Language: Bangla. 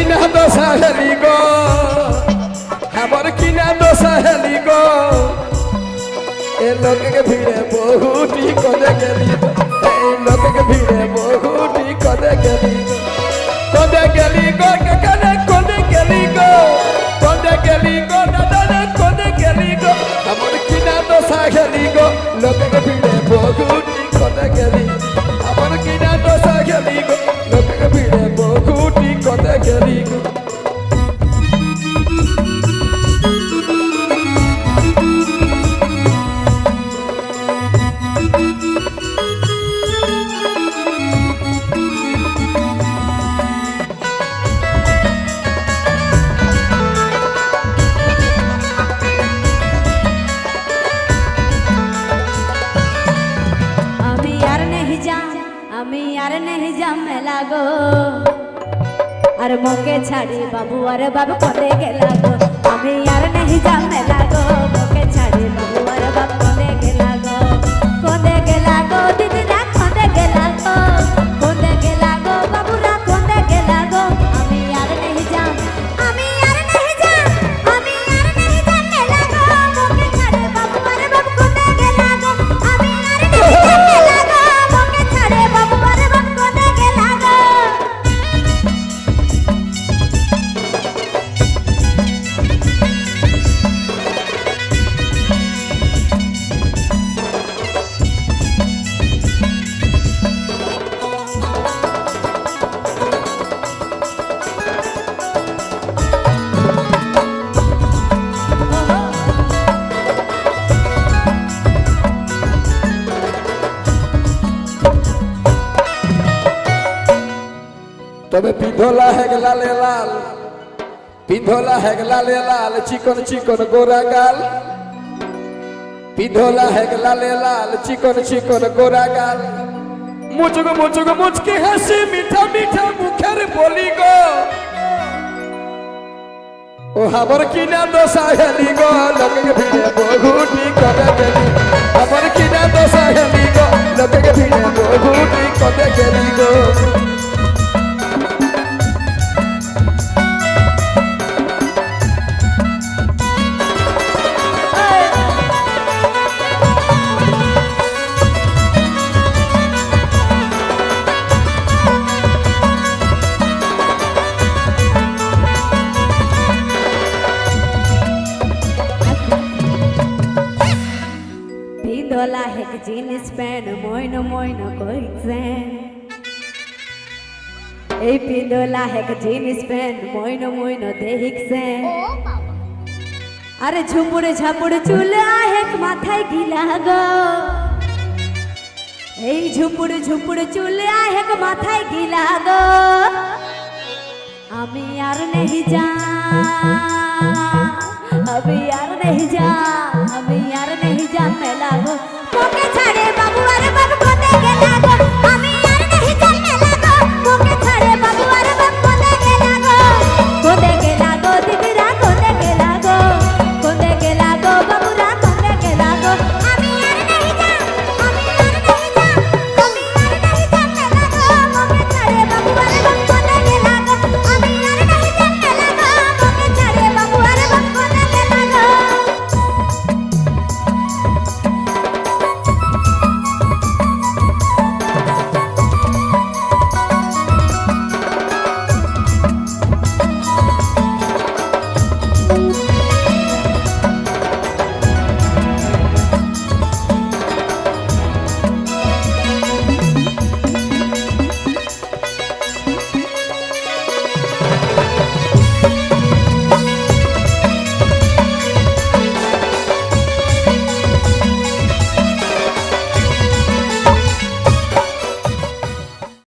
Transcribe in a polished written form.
কিনা দশা হেলি গো আমার কিনা দশা হেলি গো এ লোকে ভিড়ে বহুটি কদে গেলি এই লোকে ভিড়ে বহুটি কদে গেলি গো কাকারে কদে গেলি গো দাদারে কদে গেলি গো আমার কিনা দশা হেলি গো লোকে ভিড়ে বহুটি কদে গেলি আমার কিনা দশা হেলি গো লোকে ভিড়ে বহুটি কদে গেলি গো লাগো আর মোকে ছাড়ি বাবু আর বাবু কোদে গেলা গো আমি আর नहीं जामे लागो मोके ছাড়ি বাবু আর বাবু কোদে গেলা গো দিদি রা কোদে গেলা গো বাবু রা কোদে গেলা গো আমি আর नहीं जामे লাগো মোকে ছাড়ি বাবু আর বাবু কোদে গেলা গো আমি আর नहीं जामे লাগো মোকে ছাড়ি বাবু আর বাবু কোদে গেলা গো তবে পিধলা হেগলালে লাল পিধলা হেগলালে লাল চিকন চিকন গোরা গাল পিধলা হেগলালে লাল চিকন চিকন গোরা গাল মুচুক মুচকি হাসি মিঠা মিঠা মুখের বলি গো ও আমার কিনা দশা হেলি গো লোকে ভিড়ে বহুটি কদে গেলি আমার কিনা দশা হেলি গো লোকে ভিড়ে বহুটি কদে গেলি গো পিদলা হেক জিনিস প্যান মইন মইন কইছেন এই পিদলা হেক জিনিস প্যান মইন মইন দেখিছেন আরে ঝুপুড়ে ঝাপুড়ে চুল আহেক মাথায় গিলা গো এই ঝুপুড়ে চুল আহেক মাথায় গিলা গো আমি আর नहीं जा अभी यार नहीं जा मैं लागो